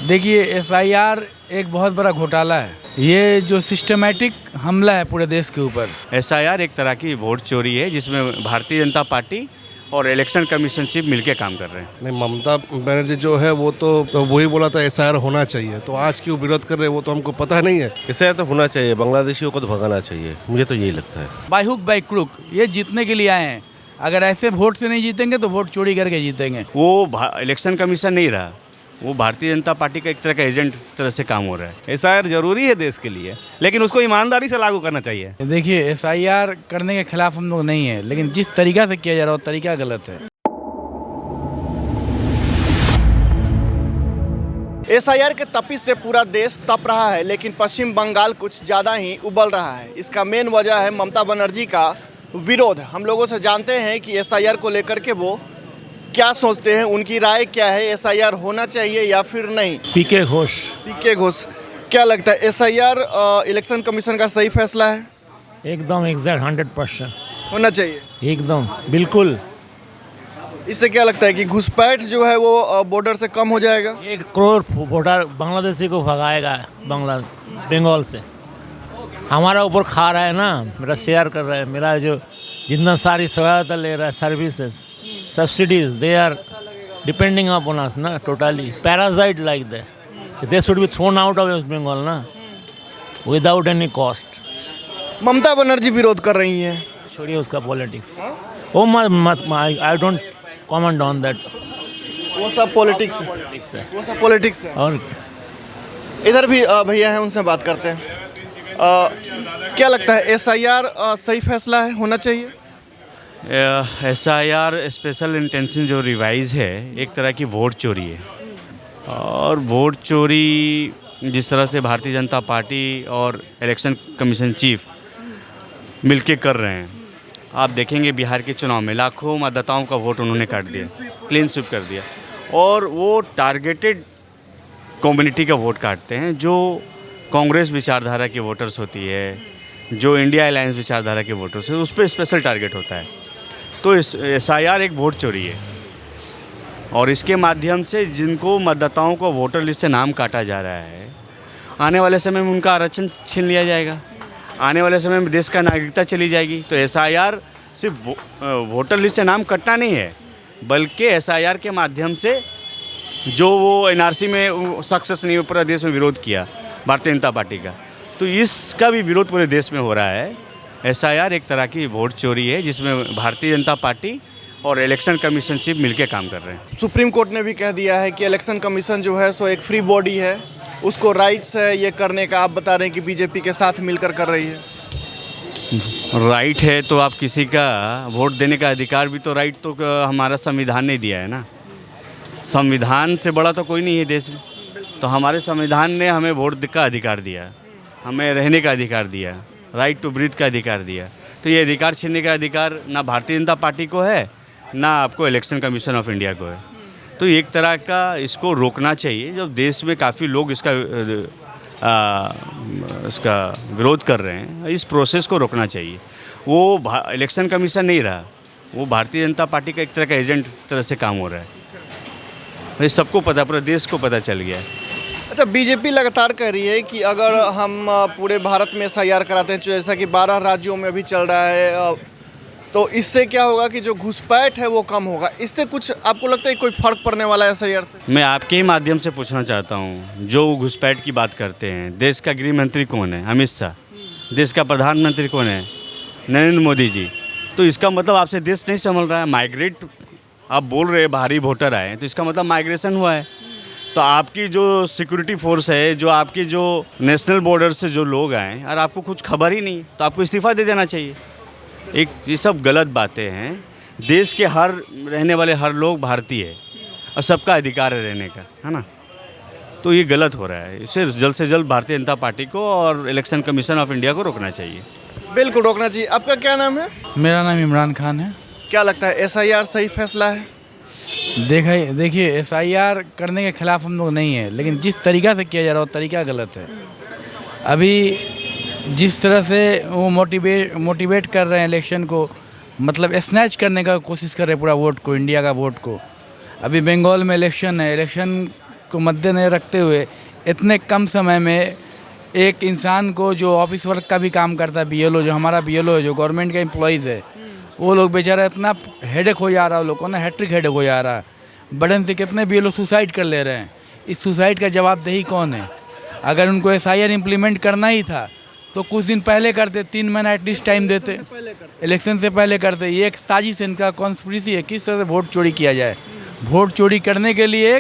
देखिए एसआईआर एक बहुत बड़ा घोटाला है। ये जो सिस्टमेटिक हमला है पूरे देश के ऊपर। एसआईआर एक तरह की वोट चोरी है जिसमें भारतीय जनता पार्टी और इलेक्शन कमीशन चीफ मिलकर काम कर रहे हैं। नहीं, ममता बनर्जी जो है वो तो वही बोला था एसआईआर होना चाहिए, तो आज क्यों विरोध कर रहे हैं वो तो हमको पता नहीं है। एसआईआर तो होना चाहिए, बांग्लादेशियों को तो भगाना चाहिए, मुझे तो यही लगता है। बाय हुक बाय क्रुक ये जीतने के लिए आए हैं। अगर ऐसे वोट से नहीं जीतेंगे तो वोट चोरी करके जीतेंगे। वो इलेक्शन कमीशन नहीं रहा, वो भारतीय जनता पार्टी का एक तरह का एजेंट तरह से काम हो रहा है। एसआईआर जरूरी है देश के लिए, लेकिन उसको ईमानदारी से लागू करना चाहिए। देखिए एसआईआर करने के खिलाफ हम लोग नहीं है, लेकिन जिस तरीका से किया जा रहा है वो तरीका गलत है। एसआईआर के तपिश से पूरा देश तप रहा है, लेकिन पश्चिम बंगाल कुछ ज़्यादा ही उबल रहा है। इसका मेन वजह है ममता बनर्जी का विरोध। हम लोगों से जानते हैं कि एसआईआर को लेकर के वो क्या सोचते हैं, उनकी राय क्या है, एसआईआर होना चाहिए या फिर नहीं। पीके घोष क्या लगता है एसआईआर इलेक्शन कमीशन का सही फैसला है? एकदम एग्जैक्ट 100% होना चाहिए एकदम बिल्कुल। इससे क्या लगता है कि घुसपैठ जो है वो बॉर्डर से कम हो जाएगा? 1 करोड़ वोटर बांग्लादेशी को भगाएगा बंगाल से। हमारा ऊपर खा रहा है ना, मेरा शेयर कर रहा है, मेरा जो जितना सारी सहायता ले रहा है, services subsidies, they are depending upon us ना, totally parasite like that. They should be thrown out of West Bengal ना, without any cost. Mamata Banerjee विरोध कर रही हैं। छोड़िए उसका politics. Oh I don't comment on that. वो सब पॉलिटिक्स है। और इधर भी भैया हैं, उनसे बात करते हैं। क्या लगता है एसआईआर सही फैसला है, होना चाहिए? एसआईआर स्पेशल इंटेंशन जो रिवाइज है एक तरह की वोट चोरी है। और वोट चोरी जिस तरह से भारतीय जनता पार्टी और इलेक्शन कमीशन चीफ मिलके कर रहे हैं, आप देखेंगे बिहार के चुनाव में लाखों मतदाताओं का वोट उन्होंने काट दिया, क्लीन स्वीप कर दिया। और वो टारगेटेड कम्युनिटी का वोट काटते हैं, जो कांग्रेस विचारधारा के वोटर्स होती है, जो इंडिया अलायंस विचारधारा के वोटर्स है, उस पर स्पेशल टारगेट होता है। तो एसआईआर एक वोट चोरी है और इसके माध्यम से जिनको मतदाताओं को वोटर लिस्ट से नाम काटा जा रहा है, आने वाले समय में उनका आरक्षण छीन लिया जाएगा, आने वाले समय में देश का नागरिकता चली जाएगी। तो एसआईआर सिर्फ वोटर लिस्ट से नाम कटना नहीं है, बल्कि एसआईआर के माध्यम से जो वो एनआरसी में सक्सेस नहीं पूरा देश में विरोध किया भारतीय जनता पार्टी का, तो इसका भी विरोध पूरे देश में हो रहा है। एसआईआर एक तरह की वोट चोरी है जिसमें भारतीय जनता पार्टी और इलेक्शन कमीशन चीफ मिलकर काम कर रहे हैं। सुप्रीम कोर्ट ने भी कह दिया है कि इलेक्शन कमीशन जो है सो एक फ्री बॉडी है, उसको राइट्स है ये करने का। आप बता रहे हैं कि बीजेपी के साथ मिलकर कर रही है। राइट है तो आप किसी का वोट देने का अधिकार भी तो राइट तो हमारा संविधान ने दिया है ना। संविधान से बड़ा तो कोई नहीं है देश में। तो हमारे संविधान ने हमें वोट का अधिकार दिया, हमें रहने का अधिकार दिया, राइट टू ब्रीथ का अधिकार दिया। तो ये अधिकार छीनने का अधिकार ना भारतीय जनता पार्टी को है, ना आपको इलेक्शन कमीशन ऑफ इंडिया को है। तो एक तरह का इसको रोकना चाहिए। जब देश में काफ़ी लोग इसका विरोध कर रहे हैं, इस प्रोसेस को रोकना चाहिए। वो इलेक्शन कमीशन नहीं रहा, वो भारतीय जनता पार्टी का एक तरह का एजेंट तरह से काम हो रहा है। ये सबको पता, पूरे देश को पता चल गया है। अच्छा, बीजेपी लगातार कह रही है कि अगर हम पूरे भारत में एसआईआर कराते हैं, जैसा कि 12 राज्यों में अभी चल रहा है, तो इससे क्या होगा कि जो घुसपैठ है वो कम होगा। इससे कुछ आपको लगता है कोई फ़र्क पड़ने वाला है एसआईआर से? मैं आपके ही माध्यम से पूछना चाहता हूँ, जो घुसपैठ की बात करते हैं, देश का गृह मंत्री कौन है? अमित शाह। देश का प्रधानमंत्री कौन है? नरेंद्र मोदी जी। तो इसका मतलब आपसे देश नहीं संभल रहा है। माइग्रेट आप बोल रहे हैं, बाहरी वोटर आए, तो इसका मतलब माइग्रेशन हुआ है। तो आपकी जो सिक्योरिटी फोर्स है, जो आपकी जो नेशनल बॉर्डर से जो लोग आए और आपको कुछ खबर ही नहीं, तो आपको इस्तीफ़ा दे देना चाहिए। ये सब गलत बातें हैं। देश के रहने वाले हर लोग भारतीय है और सबका अधिकार है रहने का, है ना। तो ये गलत हो रहा है। इसे जल्द से जल्द भारतीय जनता पार्टी को और इलेक्शन कमीशन ऑफ इंडिया को रोकना चाहिए। बिल्कुल रोकना चाहिए। आपका क्या नाम है? मेरा नाम इमरान खान है। क्या लगता है एसआईआर सही फैसला है? देखिए एसआईआर करने के खिलाफ हम लोग नहीं है, लेकिन जिस तरीका से किया जा रहा है वो तरीका गलत है। अभी जिस तरह से वो मोटिवेट कर रहे हैं इलेक्शन को, मतलब स्नैच करने का कोशिश कर रहे हैं पूरा वोट को, इंडिया का वोट को। अभी बंगाल में इलेक्शन है, इलेक्शन को मद्देनजर रखते हुए इतने कम समय में एक इंसान को जो ऑफिस वर्क का भी काम करता है, बीएलओ जो हमारा बीएलओ है, जो गवर्नमेंट का एम्प्लॉइज़ है, वो लोग बेचारा इतना हेडेक हो जा रहा है, लोग को ना हैट्रिक हेडेक हो जा रहा है। बड़न से कितने बीएलओ सुसाइड कर ले रहे हैं। इस सुसाइड का जवाबदेही कौन है? अगर उनको एसआईआर इम्प्लीमेंट करना ही था तो कुछ दिन पहले करते, 3 महीना एटलीस्ट टाइम देते, इलेक्शन से पहले करते। ये एक साजिश, इनका कॉन्स्पिरेसी है किस तरह से वोट चोरी किया जाए। वोट चोरी करने के लिए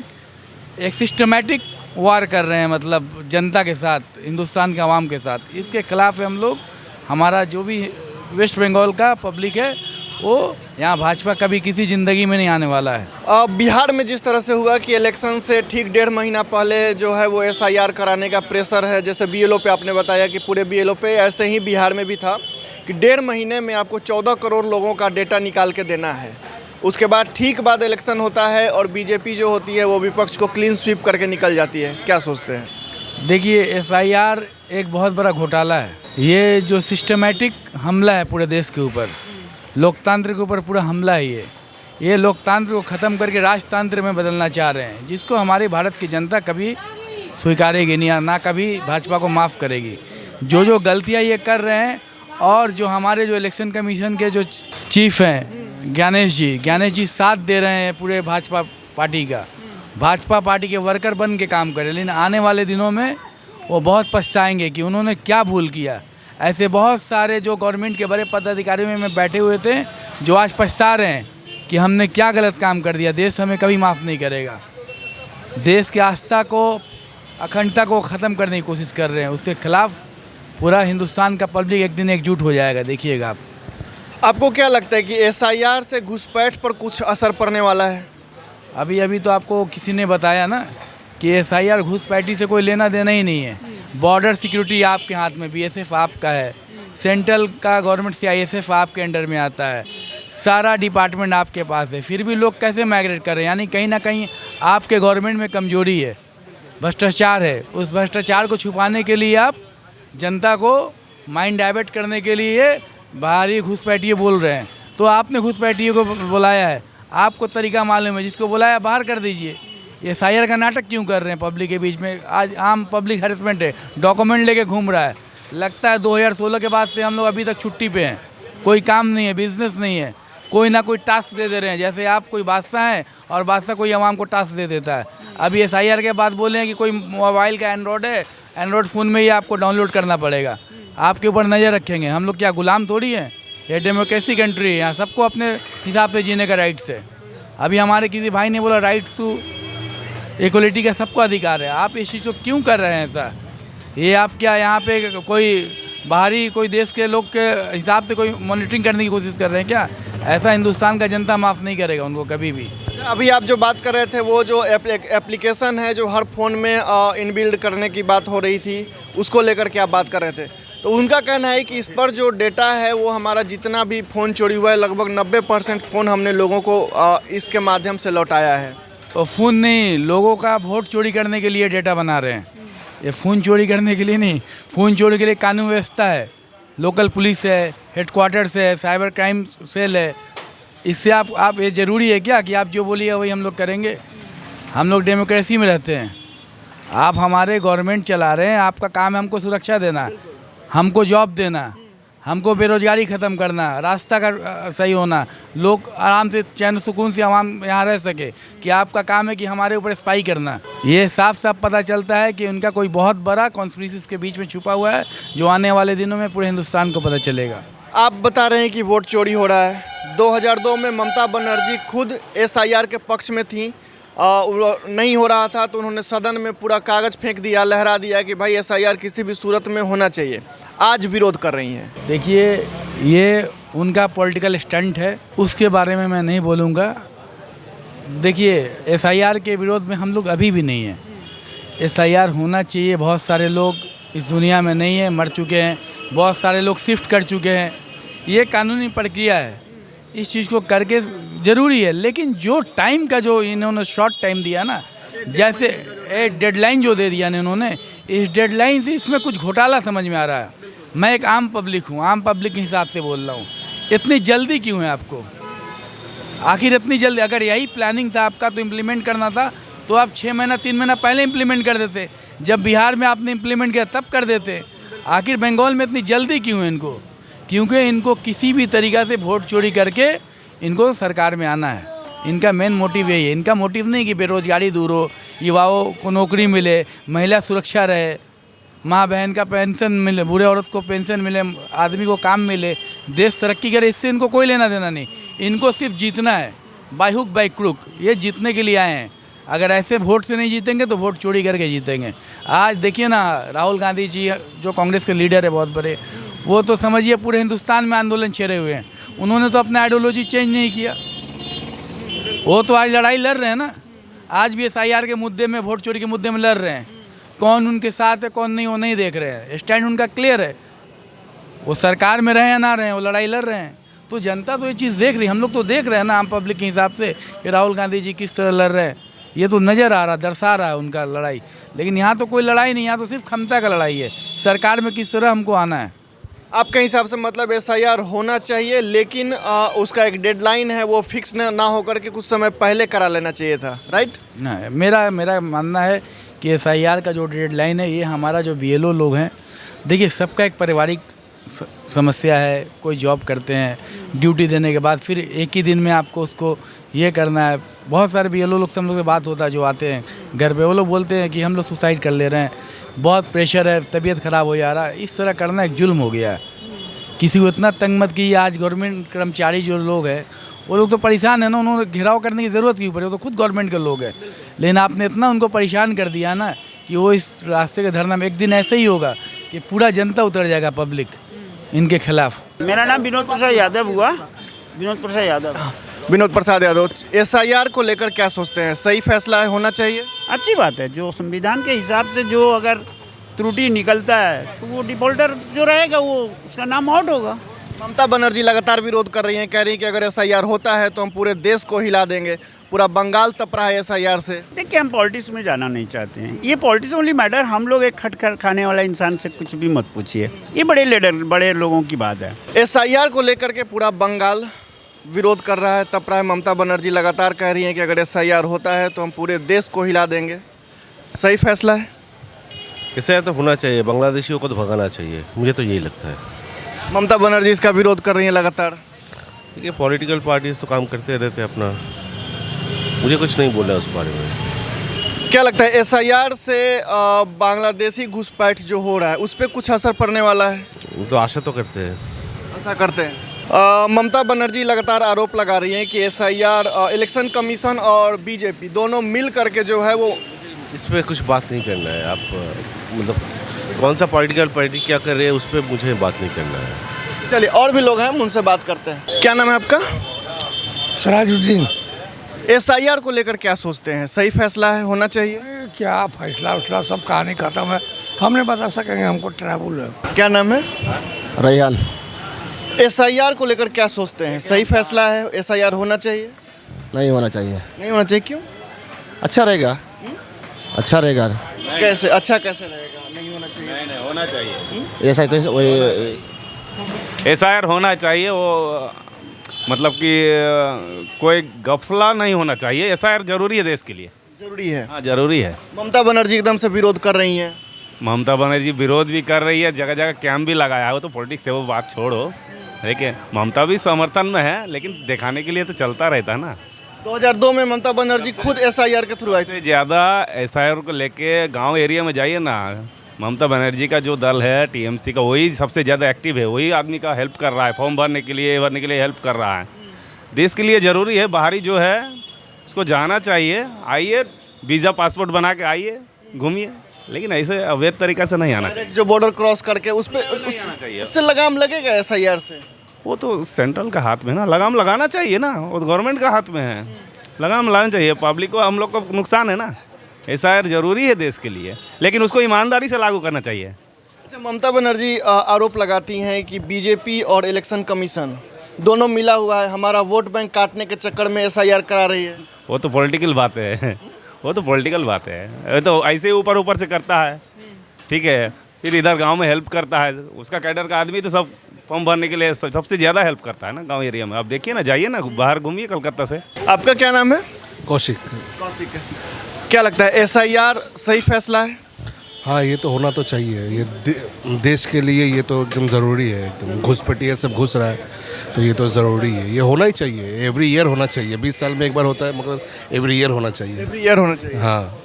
एक सिस्टमेटिक वार कर रहे हैं, मतलब जनता के साथ, हिंदुस्तान के आवाम के साथ। इसके खिलाफ हम लोग, हमारा जो भी वेस्ट बंगाल का पब्लिक है, वो यहाँ भाजपा कभी किसी ज़िंदगी में नहीं आने वाला है। बिहार में जिस तरह से हुआ कि इलेक्शन से ठीक 1.5 महीना पहले जो है वो एसआईआर कराने का प्रेशर है, जैसे बीएलओ पे आपने बताया कि पूरे बीएलओ पे, ऐसे ही बिहार में भी था कि 1.5 महीने में आपको 14 करोड़ लोगों का डेटा निकाल के देना है। उसके बाद ठीक बाद इलेक्शन होता है और बीजेपी जो होती है वो विपक्ष को क्लीन स्वीप करके निकल जाती है। क्या सोचते हैं? देखिए, एसआईआर एक बहुत बड़ा घोटाला है। ये जो सिस्टमेटिक हमला है पूरे देश के ऊपर, लोकतंत्र के ऊपर पूरा हमला है। ये लोकतंत्र को ख़त्म करके राजतंत्र में बदलना चाह रहे हैं, जिसको हमारी भारत की जनता कभी स्वीकारेगी नहीं, ना कभी भाजपा को माफ़ करेगी। जो गलतियां ये कर रहे हैं, और जो हमारे जो इलेक्शन कमीशन के जो चीफ हैं ज्ञानेश जी साथ दे रहे हैं पूरे भाजपा पार्टी का। भाजपा पार्टी के वर्कर बन के काम करें, लेकिन आने वाले दिनों में वो बहुत पछताएंगे कि उन्होंने क्या भूल किया। ऐसे बहुत सारे जो गवर्नमेंट के बड़े पदाधिकारियों में बैठे हुए थे, जो आज पछता रहे हैं कि हमने क्या गलत काम कर दिया। देश हमें कभी माफ़ नहीं करेगा। देश की आस्था को, अखंडता को ख़त्म करने की कोशिश कर रहे हैं। उसके खिलाफ पूरा हिंदुस्तान का पब्लिक एक दिन एकजुट हो जाएगा, देखिएगा आप। आपको क्या लगता है कि एसआईआर से घुसपैठ पर कुछ असर पड़ने वाला है? अभी तो आपको किसी ने बताया ना कि एसआईआर घुसपैठी से कोई लेना देना ही नहीं है। बॉर्डर सिक्योरिटी आपके हाथ में, बीएसएफ आपका है, सेंट्रल का गवर्नमेंट सीआईएसएफ आपके अंडर में आता है, सारा डिपार्टमेंट आपके पास है। फिर भी लोग कैसे माइग्रेट कर रहे हैं? यानी कहीं ना कहीं आपके गवर्नमेंट में कमजोरी है, भ्रष्टाचार है। उस भ्रष्टाचार को छुपाने के लिए आप जनता को माइंड डाइवर्ट करने के लिए बाहरी घुसपैठिए बोल रहे हैं। तो आपने घुसपैठिए को बुलाया है, आपको तरीका मालूम है, जिसको बुलाया बाहर कर दीजिए। ये एसआईआर का नाटक क्यों कर रहे हैं पब्लिक के बीच में? आज आम पब्लिक हैरेसमेंट है, डॉक्यूमेंट लेके घूम रहा है। लगता है 2016 के बाद से हम लोग अभी तक छुट्टी पे हैं, कोई काम नहीं है, बिजनेस नहीं है, कोई ना कोई टास्क दे रहे हैं। जैसे आप कोई बादशाह हैं और बादशाह कोई आवाम को टास्क दे देता है। अभी एसआईआर के बाद बोले हैं कि कोई मोबाइल का एंड्रॉयड है, एंड्रॉयड फ़ोन में ही आपको डाउनलोड करना पड़ेगा। आपके ऊपर नज़र रखेंगे। हम लोग क्या गुलाम थोड़ी हैं? ये डेमोक्रेसी कंट्री है, यहाँ सबको अपने हिसाब से जीने का राइट्स है। अभी हमारे किसी भाई ने बोला राइट्स टू इक्वलिटी का सबको अधिकार है। आप इस चीज़ को क्यों कर रहे हैं ऐसा? ये आप क्या यहाँ पे कोई बाहरी कोई देश के लोग के हिसाब से कोई मॉनिटरिंग करने की कोशिश कर रहे हैं क्या? ऐसा हिंदुस्तान का जनता माफ़ नहीं करेगा उनको कभी भी। अभी आप जो बात कर रहे थे, वो जो एप्लीकेशन है जो हर फ़ोन में इनबिल्ड करने की बात हो रही थी, उसको लेकर के आप बात कर रहे थे। तो उनका कहना है कि इस पर जो डेटा है वो हमारा जितना भी फ़ोन चोरी हुआ है, लगभग 90% फ़ोन हमने लोगों को इसके माध्यम से लौटाया है। तो फ़ोन नहीं, लोगों का वोट चोरी करने के लिए डेटा बना रहे हैं। ये फ़ोन चोरी करने के लिए नहीं, फ़ोन चोरी के लिए कानून व्यवस्था है, लोकल पुलिस है, हेडक्वार्टर्स है, साइबर क्राइम सेल है। इससे आप ये ज़रूरी है क्या कि आप जो बोलिए वही हम लोग करेंगे? हम लोग डेमोक्रेसी में रहते हैं। आप हमारे गवर्नमेंट चला रहे हैं, आपका काम है हमको सुरक्षा देना, हमको जॉब देना, हमको बेरोजगारी ख़त्म करना, रास्ता का सही होना, लोग आराम से चैन सुकून से आवाम यहाँ रह सके। कि आपका काम है कि हमारे ऊपर स्पाई करना। ये साफ साफ पता चलता है कि उनका कोई बहुत बड़ा कॉन्स्पिरेसी के बीच में छुपा हुआ है, जो आने वाले दिनों में पूरे हिंदुस्तान को पता चलेगा। आप बता रहे हैं कि वोट चोरी हो रहा है। 2002 में ममता बनर्जी खुद एसआईआर के पक्ष में थी, नहीं हो रहा था तो उन्होंने सदन में पूरा कागज़ फेंक दिया, लहरा दिया कि भाई एसआईआर किसी भी सूरत में होना चाहिए। आज विरोध कर रही हैं। देखिए, ये उनका पॉलिटिकल स्टंट है, उसके बारे में मैं नहीं बोलूँगा। देखिए, एसआईआर के विरोध में हम लोग अभी भी नहीं हैं। एसआईआर होना चाहिए। बहुत सारे लोग इस दुनिया में नहीं हैं, मर चुके हैं, बहुत सारे लोग शिफ्ट कर चुके हैं। ये कानूनी प्रक्रिया है, इस चीज़ को करके ज़रूरी है। लेकिन जो टाइम का जो इन्होंने शॉर्ट टाइम दिया ना, जैसे एक डेडलाइन जो दे दिया ना इन्होंने, इस डेडलाइन से इसमें कुछ घोटाला समझ में आ रहा है। मैं एक आम पब्लिक हूँ, आम पब्लिक के हिसाब से बोल रहा हूँ। इतनी जल्दी क्यों है आपको? आखिर इतनी जल्दी? अगर यही प्लानिंग था आपका तो इम्प्लीमेंट करना था, तो आप 6 महीना 3 महीना पहले इम्प्लीमेंट कर देते। जब बिहार में आपने इम्प्लीमेंट किया तब कर देते। आखिर बंगाल में इतनी जल्दी क्यों है इनको? क्योंकि इनको किसी भी तरीक़ा से वोट चोरी करके इनको सरकार में आना है। इनका मेन मोटिव यही है। इनका मोटिव नहीं कि बेरोजगारी दूर हो, युवाओं को नौकरी मिले, महिला सुरक्षा रहे, माँ बहन का पेंशन मिले, बूढ़े औरत को पेंशन मिले, आदमी को काम मिले, देश तरक्की करे, इससे इनको कोई लेना देना नहीं। इनको सिर्फ जीतना है, बाई हुक बाई क्रुक। ये जीतने के लिए आए हैं। अगर ऐसे वोट से नहीं जीतेंगे तो वोट चोरी करके जीतेंगे। आज देखिए ना, राहुल गांधी जी जो कांग्रेस के लीडर है बहुत बड़े, वो तो समझिए पूरे हिंदुस्तान में आंदोलन छेड़े हुए हैं। उन्होंने तो अपना आइडियोलॉजी चेंज नहीं किया। वो तो आज लड़ाई लड़ रहे हैं ना। आज भी SIR के मुद्दे में, वोट चोरी के मुद्दे में लड़ रहे हैं। कौन उनके साथ है कौन नहीं, वो नहीं देख रहे हैं। स्टैंड उनका क्लियर है। वो सरकार में रहे या ना रहे, वो लड़ाई लड़ रहे हैं। तो जनता तो ये चीज़ देख रही है। हम लोग तो देख रहे हैं ना, आम पब्लिक के हिसाब से कि राहुल गांधी जी किस तरह लड़ रहे हैं। ये तो नज़र आ रहा, दर्शा रहा है उनका लड़ाई। लेकिन यहाँ तो कोई लड़ाई नहीं, यहाँ तो सिर्फ क्षमता का लड़ाई है। सरकार में किस तरह हमको आना है। आपके हिसाब से मतलब SIR होना चाहिए, लेकिन उसका एक डेडलाइन है, वो फिक्स ना होकर के कुछ समय पहले करा लेना चाहिए था, राइट? ना, मेरा मानना है कि SIR का जो डेडलाइन है, ये हमारा जो BLO लोग हैं, देखिए सबका एक पारिवारिक समस्या है। कोई जॉब करते हैं, ड्यूटी देने के बाद फिर एक ही दिन में आपको उसको ये करना है। बहुत सारे BLO लोग से हम लोग से बात होता है, जो आते हैं घर पे, वो लोग बोलते हैं कि हम लोग सुसाइड कर ले रहे हैं, बहुत प्रेशर है, तबीयत ख़राब हो जा रहा है। इस तरह करना एक जुल्म हो गया है। किसी को इतना तंग मत कीजिए। आज गवर्नमेंट कर्मचारी जो लोग हैं, वो लोग तो परेशान है ना, उन्होंने घिराव करने की ज़रूरत क्यों पड़ी? वो तो खुद गवर्नमेंट के लोग हैं। लेकिन आपने इतना उनको परेशान कर दिया ना कि वो इस रास्ते के धरना में एक दिन ऐसे ही होगा कि पूरा जनता उतर जाएगा, पब्लिक इनके खिलाफ। मेरा नाम विनोद प्रसाद यादव हुआ। विनोद प्रसाद यादव। विनोद प्रसाद यादव, SIR को लेकर क्या सोचते हैं? सही फैसला है, होना चाहिए? अच्छी बात है। जो संविधान के हिसाब से जो अगर त्रुटि निकलता है तो वो डिफॉल्टर जो रहेगा वो उसका नाम आउट होगा। ममता बनर्जी लगातार विरोध कर रही हैं, कह रही हैं कि अगर SIR होता है तो हम पूरे देश को हिला देंगे। पूरा बंगाल तप रहा है SIR से। देखिए, हम पॉलिटिक्स में जाना नहीं चाहते हैं। ये पॉलिटिक्स ओनली मैटर। हम लोग एक खटखट खाने वाला इंसान से कुछ भी मत पूछिए। ये बड़े लीडर, बड़े लोगों की बात है। SIR को लेकर के पूरा बंगाल विरोध कर रहा है, तप रहा है। ममता बनर्जी लगातार कह रही हैं कि अगर SIR होता है तो हम पूरे देश को हिला देंगे। सही फैसला है? SIR तो होना चाहिए, बांग्लादेशियों को तो भगाना चाहिए, मुझे तो यही लगता है। ममता बनर्जी इसका विरोध कर रही हैं लगातार। ये पॉलिटिकल पार्टीज तो काम करते रहते हैं अपना, मुझे कुछ नहीं बोलना है उस बारे में। क्या लगता है SIR से बांग्लादेशी घुसपैठ जो हो रहा है उस पर कुछ असर पड़ने वाला है? तो आशा तो करते हैं। ऐसा करते हैं। ममता बनर्जी लगातार आरोप लगा रही हैं कि SIR, इलेक्शन कमीशन और BJP दोनों मिल करके जो है वो। इस पर कुछ बात नहीं करना है। आप मतलब कौन सा पॉलिटिकल पार्टी क्या कर रहे हैं उस पर मुझे बात नहीं करना है। चलिए, और भी लोग हैं, हम उनसे बात करते हैं। क्या नाम है आपका? सराजुद्दीन। SIR को लेकर क्या सोचते हैं? सही फैसला है, होना चाहिए? क्या फैसला उसला सब कहानी खत्म है, हम नहीं बता सकेंगे, हमको ट्रैवल है। क्या नाम है? रैयान। SIR को लेकर क्या सोचते हैं? सही फैसला है, SIR होना चाहिए? नहीं होना चाहिए। नहीं होना चाहिए, क्यों? अच्छा रहेगा। अच्छा रहेगा। कैसे अच्छा कैसे रहेगा? नहीं होना चाहिए। नहीं होना चाहिए। ऐसा कैसे? SIR होना चाहिए। वो मतलब कि कोई गफला नहीं होना चाहिए। SIR जरूरी है देश के लिए। जरूरी है। हाँ, जरूरी है। ममता बनर्जी एकदम से विरोध कर रही हैं। ममता बनर्जी विरोध भी कर रही है, जगह जगह कैंप भी लगाया है। वो तो पॉलिटिक्स है, वो बात छोड़ो। देखिए, ममता भी समर्थन में है, लेकिन दिखाने के लिए तो चलता रहता है ना। 2002 में ममता बनर्जी खुद SIR के थ्रू आई थी। सबसे ज़्यादा SIR को लेके गांव एरिया में जाइए ना, ममता बनर्जी का जो दल है TMC का, वही सबसे ज़्यादा एक्टिव है। वही आदमी का हेल्प कर रहा है, फॉर्म भरने के लिए हेल्प कर रहा है। देश के लिए ज़रूरी है। बाहरी जो है उसको जाना चाहिए। आइए, वीज़ा पासपोर्ट बना के आइए, घूमिए, लेकिन ऐसे अवैध तरीक़ा से नहीं आना चाहिए। जो बॉर्डर क्रॉस करके उस पर उससे लगाम लगेगा SIR से? वो तो सेंट्रल का हाथ में ना, लगाम लगाना चाहिए ना, वो तो गवर्नमेंट का हाथ में है। लगाम लगाना चाहिए। पब्लिक को, हम लोग को नुकसान है ना। SIR जरूरी है देश के लिए, लेकिन उसको ईमानदारी से लागू करना चाहिए। अच्छा, ममता बनर्जी आरोप लगाती हैं कि BJP और इलेक्शन कमीशन दोनों मिला हुआ है, हमारा वोट बैंक काटने के चक्कर में SIR करा रही है। वो तो पॉलिटिकल बात है। वो तो पॉलिटिकल बात है। वो तो ऐसे ही ऊपर ऊपर से करता है, ठीक है। फिर इधर गांव में हेल्प करता है। उसका कैडर का आदमी तो सब फॉर्म भरने के लिए सबसे ज़्यादा हेल्प करता है ना गांव एरिया में। आप देखिए ना, जाइए ना, बाहर घूमिए कलकत्ता से। आपका क्या नाम है? कौशिक। कौशिक। क्या लगता है SIR सही फैसला है? हाँ, ये तो होना तो चाहिए। ये देश के लिए ये तो एकदम ज़रूरी है। एकदम घुसपैठिया सब घुस रहा है, तो ये तो ज़रूरी है। ये होना ही चाहिए, एवरी ईयर होना चाहिए। 20 साल में एक बार होता है, मगर एवरी ईयर होना चाहिए। एवरी ईयर होना चाहिए। हाँ।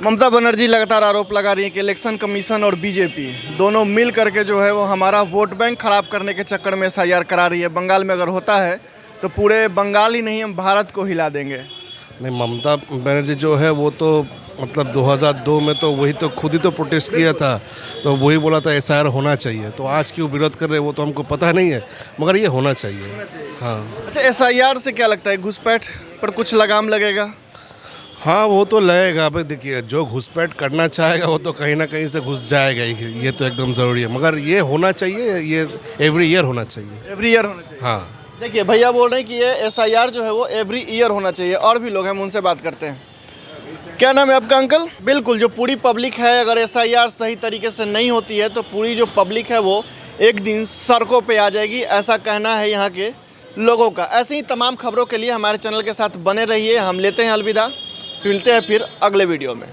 ममता बनर्जी लगातार आरोप लगा रही है कि इलेक्शन कमीशन और बीजेपी दोनों मिल करके जो है वो हमारा वोट बैंक खराब करने के चक्कर में SIR करा रही है। बंगाल में अगर होता है तो पूरे बंगाल ही नहीं, हम भारत को हिला देंगे। नहीं, ममता बनर्जी जो है वो तो मतलब 2002 में तो वही तो खुद ही तो प्रोटेस्ट किया था, तो वही बोला था SIR होना चाहिए। तो आज क्यों विरोध कर रहे हैं वो तो हमको पता नहीं है, मगर ये होना चाहिए। हाँ। अच्छा, SIR से क्या लगता है, घुसपैठ पर कुछ लगाम लगेगा? हाँ, वो तो लगेगा। भाई देखिए, जो घुसपैठ करना चाहेगा वो तो कहीं ना कहीं से घुस जाएगा ही, ये तो एकदम ज़रूरी है। मगर ये होना चाहिए, ये एवरी ईयर होना चाहिए। एवरी ईयर होना चाहिए। हाँ। देखिए भैया बोल रहे हैं कि ये SIR जो है वो एवरी ईयर होना चाहिए। और भी लोग हैं, हम उनसे बात करते हैं। क्या नाम है आपका अंकल? बिल्कुल, जो पूरी पब्लिक है, अगर SIR सही तरीके से नहीं होती है तो पूरी जो पब्लिक है वो एक दिन सड़कों पे आ जाएगी, ऐसा कहना है यहाँ के लोगों का। ऐसी ही तमाम खबरों के लिए हमारे चैनल के साथ बने रहिए। हम लेते हैं अलविदा, मिलते हैं फिर अगले वीडियो में।